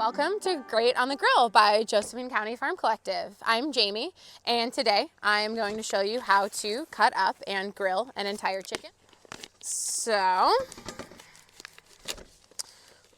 Welcome to Great on the Grill by Josephine County Farm Collective. I'm Jamie, and today I'm going to show you how to cut up and grill an entire chicken. So,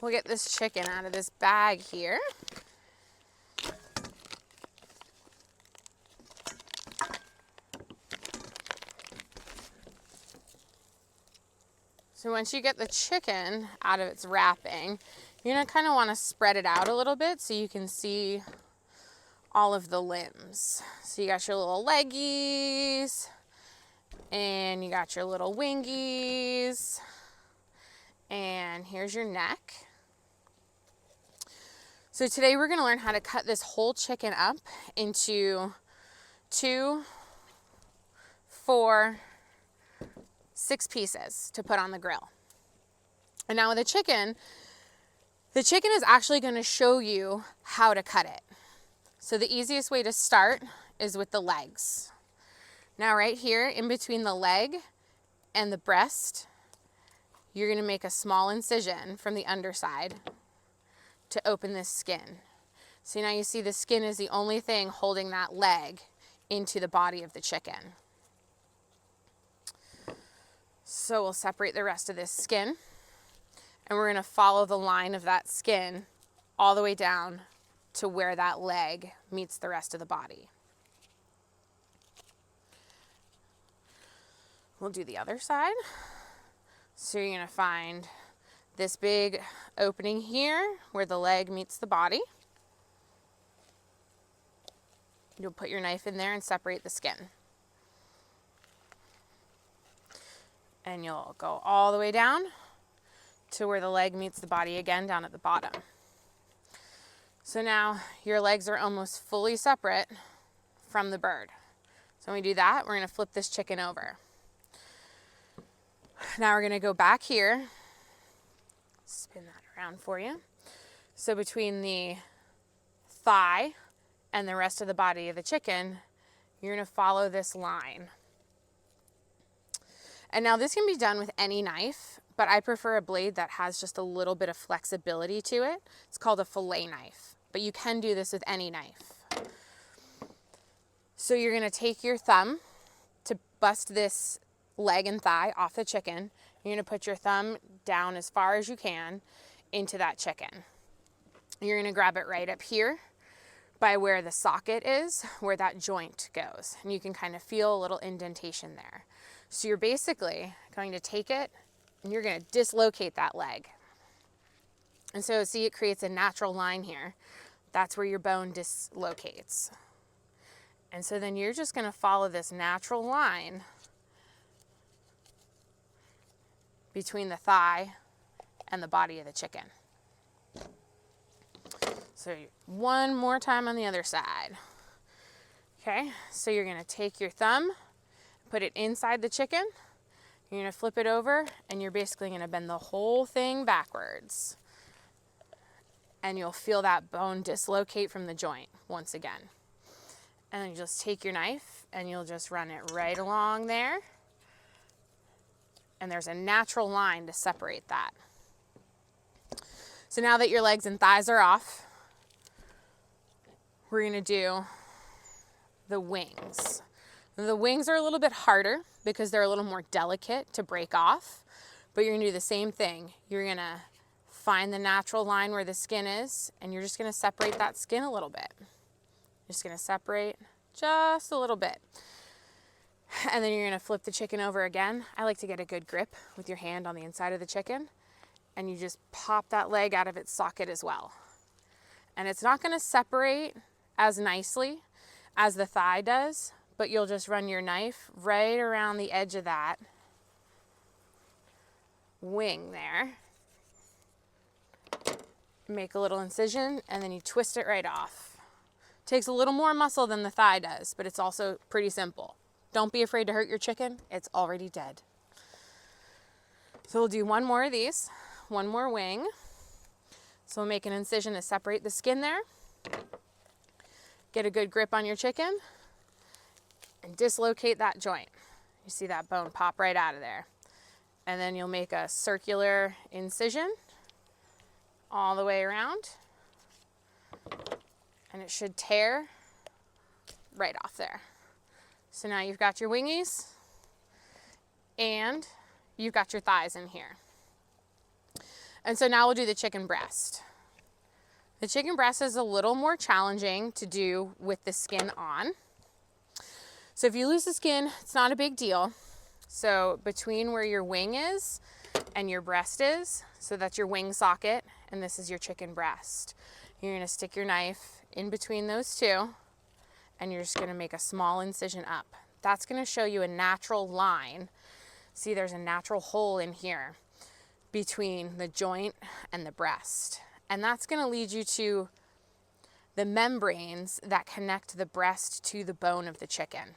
we'll get this chicken out of this bag here. So once you get the chicken out of its wrapping, you're going to kind of want to spread it out a little bit so you can see all of the limbs. So you got your little leggies, and you got your little wingies, and here's your neck. So today we're going to learn how to cut this whole chicken up into 2, 4, 6 pieces to put on the grill. And now with the chicken is actually going to show you how to cut it. So the easiest way to start is with the legs. Now right here in between the leg and the breast, you're going to make a small incision from the underside to open this skin. So now you see the skin is the only thing holding that leg into the body of the chicken. So we'll separate the rest of this skin, and we're going to follow the line of that skin all the way down to where that leg meets the rest of the body. We'll do the other side. So you're going to find this big opening here where the leg meets the body. You'll put your knife in there and separate the skin. And you'll go all the way down to where the leg meets the body again down at the bottom. So now your legs are almost fully separate from the bird. So when we do that, we're going to flip this chicken over. Now we're going to go back here, spin that around for you. So between the thigh and the rest of the body of the chicken, you're going to follow this line. And now this can be done with any knife, but I prefer a blade that has just a little bit of flexibility to it. It's called a fillet knife, but you can do this with any knife. So you're going to take your thumb to bust this leg and thigh off the chicken. You're going to put your thumb down as far as you can into that chicken. You're going to grab it right up here by where the socket is, where that joint goes. And you can kind of feel a little indentation there. So you're basically going to take it and you're going to dislocate that leg. And so see, it creates a natural line here. That's where your bone dislocates. And so then you're just going to follow this natural line between the thigh and the body of the chicken. So one more time on the other side. Okay, so you're going to take your thumb, put it inside the chicken, you're going to flip it over, and you're basically going to bend the whole thing backwards. And you'll feel that bone dislocate from the joint once again. And then you just take your knife and you'll just run it right along there. And there's a natural line to separate that. So now that your legs and thighs are off, we're going to do the wings. The wings are a little bit harder because they're a little more delicate to break off, but you're going to do the same thing. You're going to find the natural line where the skin is, and you're just going to separate that skin a little bit. Just going to separate just a little bit. And then you're going to flip the chicken over again. I like to get a good grip with your hand on the inside of the chicken, and you just pop that leg out of its socket as well. And it's not going to separate as nicely as the thigh does, but you'll just run your knife right around the edge of that wing there. Make a little incision, and then you twist it right off. Takes a little more muscle than the thigh does, but it's also pretty simple. Don't be afraid to hurt your chicken. It's already dead. So we'll do one more of these, one more wing. So we'll make an incision to separate the skin there. Get a good grip on your chicken and dislocate that joint. You see that bone pop right out of there. And then you'll make a circular incision all the way around. and it should tear right off there. So now you've got your wingies and you've got your thighs in here. And so now we'll do the chicken breast. The chicken breast is a little more challenging to do with the skin on. So if you lose the skin, it's not a big deal. So between where your wing is and your breast is, so that's your wing socket, and this is your chicken breast. You're gonna stick your knife in between those two, and you're just gonna make a small incision up. That's gonna show you a natural line. See, there's a natural hole in here between the joint and the breast. And that's gonna lead you to the membranes that connect the breast to the bone of the chicken.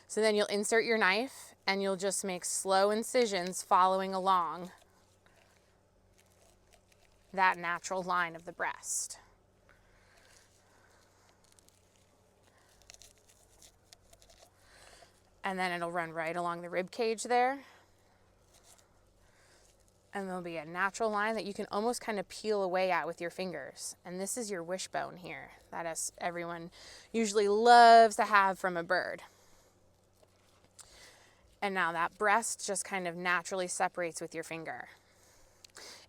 So then you'll insert your knife and you'll just make slow incisions following along that natural line of the breast. And then it'll run right along the rib cage there. And there'll be a natural line that you can almost kind of peel away at with your fingers. And this is your wishbone here that everyone usually loves to have from a bird. And now that breast just kind of naturally separates with your finger.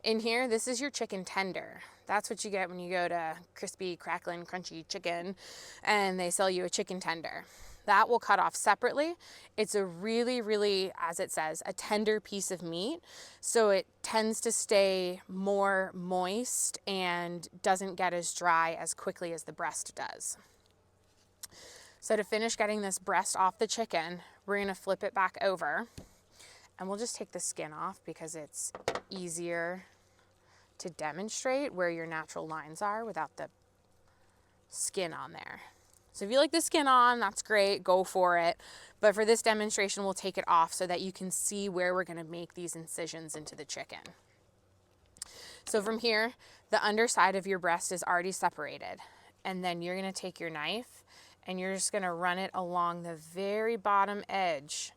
In here, this is your chicken tender. That's what you get when you go to crispy, crackling, crunchy chicken and they sell you a chicken tender. That will cut off separately. It's a really, really, as it says, a tender piece of meat. So it tends to stay more moist and doesn't get as dry as quickly as the breast does. So to finish getting this breast off the chicken, we're gonna flip it back over and we'll just take the skin off because it's easier to demonstrate where your natural lines are without the skin on there. So if you like the skin on, that's great, go for it. But for this demonstration, we'll take it off so that you can see where we're gonna make these incisions into the chicken. So from here, the underside of your breast is already separated. And then you're gonna take your knife and you're just gonna run it along the very bottom edge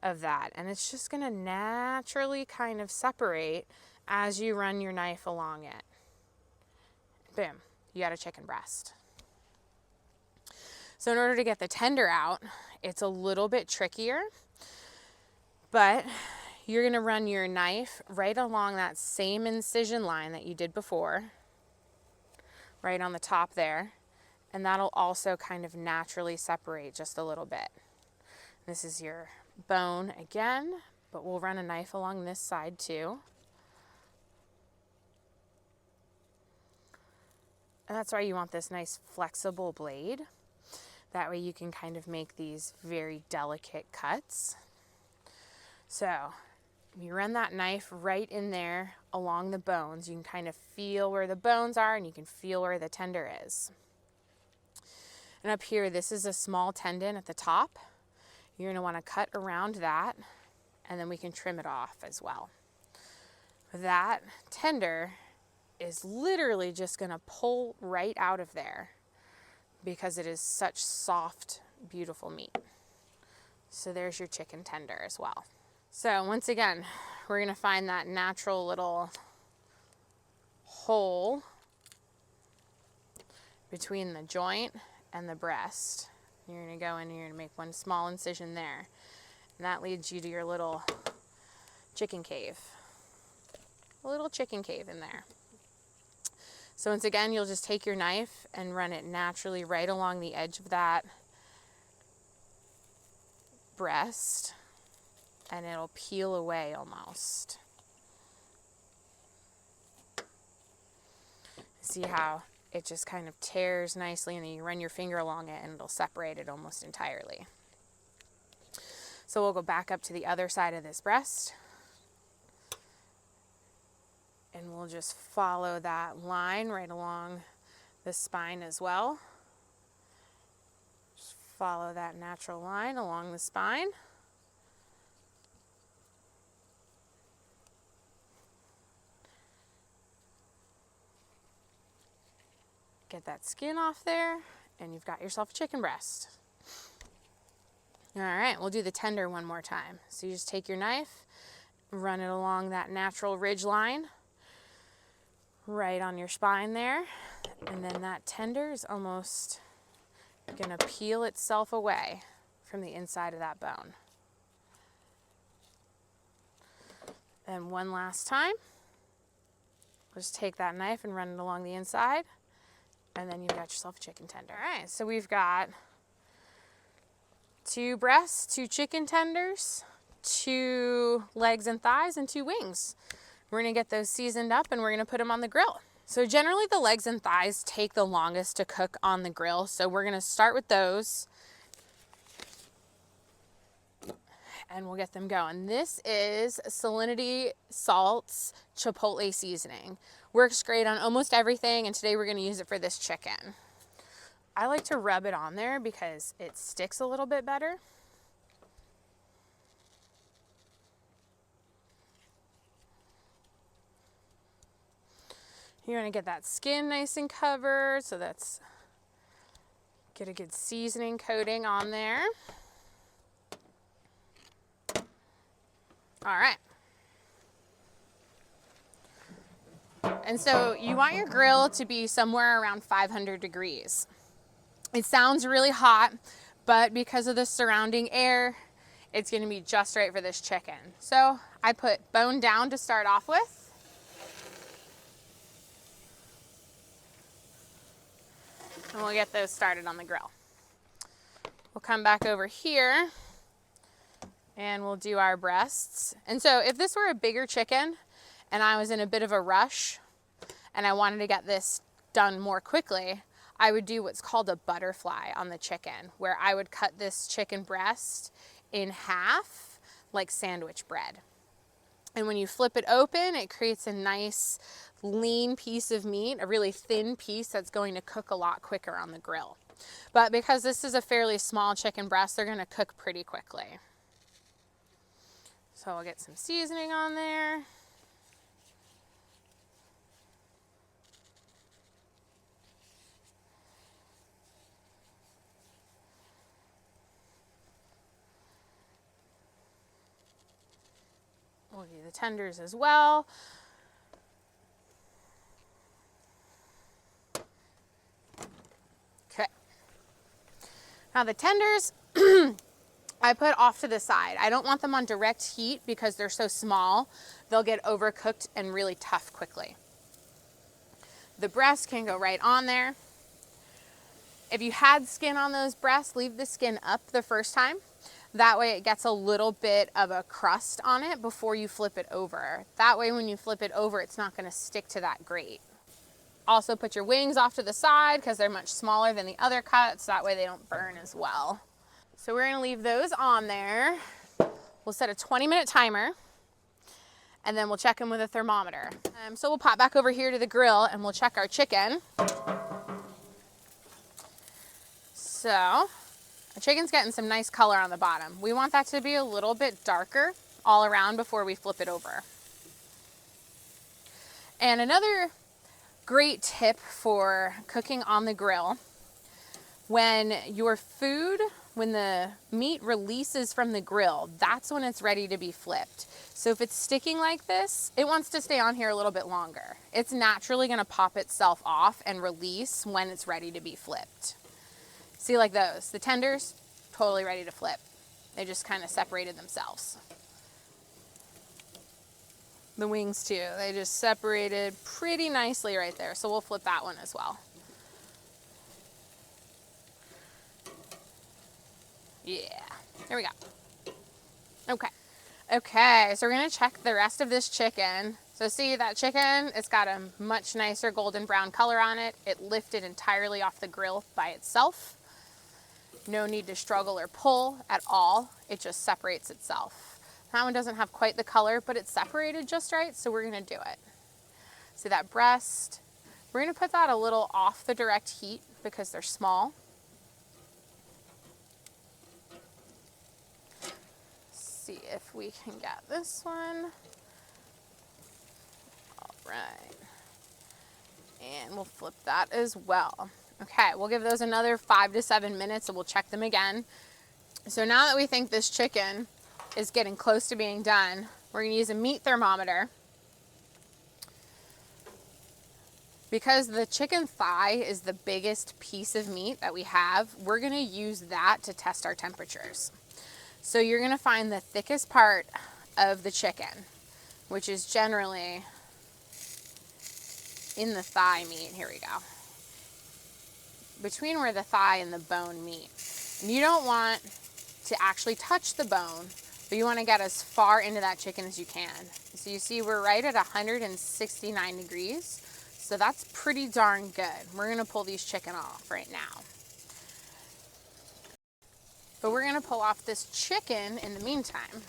of that. And it's just gonna naturally kind of separate as you run your knife along it. Boom, you got a chicken breast. So in order to get the tender out, it's a little bit trickier, but you're gonna run your knife right along that same incision line that you did before, right on the top there, and that'll also kind of naturally separate just a little bit. This is your bone again, but we'll run a knife along this side too. And that's why you want this nice flexible blade. That way you can kind of make these very delicate cuts. So you run that knife right in there along the bones. You can kind of feel where the bones are and you can feel where the tender is. And up here, this is a small tendon at the top. You're gonna wanna cut around that and then we can trim it off as well. That tender is literally just gonna pull right out of there because it is such soft, beautiful meat. So there's your chicken tender as well. So once again, we're gonna find that natural little hole between the joint and the breast. You're gonna go in and you're gonna make one small incision there. And that leads you to your little chicken cave. A little chicken cave in there. So once again, you'll just take your knife and run it naturally right along the edge of that breast, and it'll peel away almost. See how it just kind of tears nicely, and then you run your finger along it and it'll separate it almost entirely. So we'll go back up to the other side of this breast. And we'll just follow that line right along the spine as well. Just follow that natural line along the spine. Get that skin off there, and you've got yourself a chicken breast. All right, we'll do the tender one more time. So you just take your knife, run it along that natural ridge line, right on your spine there. And then that tender is almost gonna peel itself away from the inside of that bone. And one last time, just take that knife and run it along the inside, and then you've got yourself a chicken tender. All right, so we've got 2 breasts, 2 chicken tenders, 2 legs and thighs, and 2 wings. We're gonna get those seasoned up and we're gonna put them on the grill. So generally the legs and thighs take the longest to cook on the grill. So we're gonna start with those and we'll get them going. This is Salinity Salt's Chipotle seasoning. Works great on almost everything, and today we're gonna use it for this chicken. I like to rub it on there because it sticks a little bit better. You're gonna get that skin nice and covered, so get a good seasoning coating on there. All right. And so you want your grill to be somewhere around 500 degrees. It sounds really hot, but because of the surrounding air, it's gonna be just right for this chicken. So I put bone down to start off with. And we'll get those started on the grill. We'll come back over here and we'll do our breasts. And so if this were a bigger chicken and I was in a bit of a rush and I wanted to get this done more quickly, I would do what's called a butterfly on the chicken, where I would cut this chicken breast in half like sandwich bread. And when you flip it open, it creates a nice lean piece of meat, a really thin piece that's going to cook a lot quicker on the grill. But because this is a fairly small chicken breast, they're gonna cook pretty quickly. So I'll get some seasoning on there. We'll do the tenders as well. Okay. Now the tenders, I put off to the side. I don't want them on direct heat because they're so small. They'll get overcooked and really tough quickly. The breast can go right on there. If you had skin on those breasts, leave the skin up the first time. That way it gets a little bit of a crust on it before you flip it over. That way when you flip it over, it's not gonna stick to that grate. Also put your wings off to the side because they're much smaller than the other cuts. That way they don't burn as well. So we're gonna leave those on there. We'll set a 20-minute timer and then we'll check them with a thermometer. So we'll pop back over here to the grill and we'll check our chicken. So our chicken's getting some nice color on the bottom. We want that to be a little bit darker all around before we flip it over. And another great tip for cooking on the grill, when the meat releases from the grill, that's when it's ready to be flipped. So if it's sticking like this, it wants to stay on here a little bit longer. It's naturally gonna pop itself off and release when it's ready to be flipped. See, like those, the tenders, totally ready to flip. They just kind of separated themselves. The wings too, they just separated pretty nicely right there. So we'll flip that one as well. Yeah, there we go. Okay, so we're gonna check the rest of this chicken. So see that chicken, it's got a much nicer golden brown color on it. It lifted entirely off the grill by itself. No need to struggle or pull at all. It just separates itself. That one doesn't have quite the color, but it's separated just right, so we're gonna do it. See that breast? We're gonna put that a little off the direct heat because they're small. See if we can get this one. All right. And we'll flip that as well. Okay, we'll give those another 5 to 7 minutes and we'll check them again. So now that we think this chicken is getting close to being done, we're gonna use a meat thermometer. Because the chicken thigh is the biggest piece of meat that we have, we're gonna use that to test our temperatures. So you're gonna find the thickest part of the chicken, which is generally in the thigh meat. Here we go. Between where the thigh and the bone meet. And you don't want to actually touch the bone, but you want to get as far into that chicken as you can. So you see we're right at 169 degrees. So that's pretty darn good. We're gonna pull these chicken off right now. But we're gonna pull off this chicken in the meantime.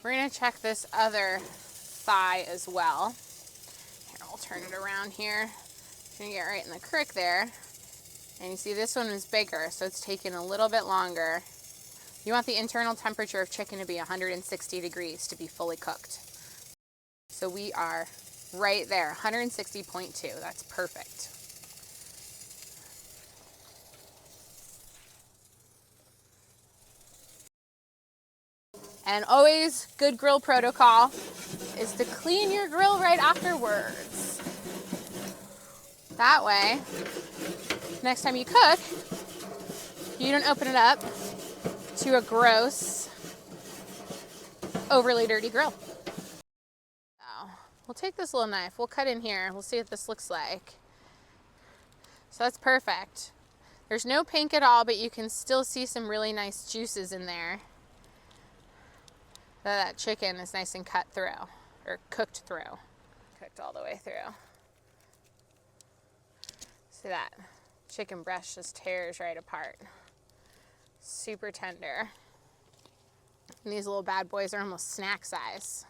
We're gonna check this other thigh as well. Here, I'll turn it around here. Gonna get right in the crick there. And you see this one is bigger, so it's taking a little bit longer. You want the internal temperature of chicken to be 160 degrees to be fully cooked. So we are right there, 160.2, that's perfect. And always good grill protocol is to clean your grill right afterwards. That way, next time you cook, you don't open it up to a gross, overly dirty grill. We'll take this little knife, we'll cut in here, we'll see what this looks like. So that's perfect. There's no pink at all, but you can still see some really nice juices in there. That chicken is nice and cut through, or cooked through. Cooked all the way through. See that? Chicken breast just tears right apart. Super tender. And these little bad boys are almost snack size.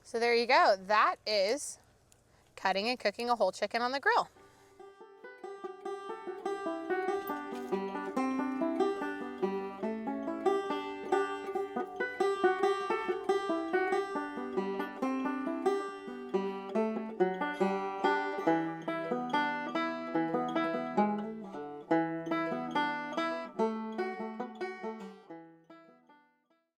So there you go. That is cutting and cooking a whole chicken on the grill.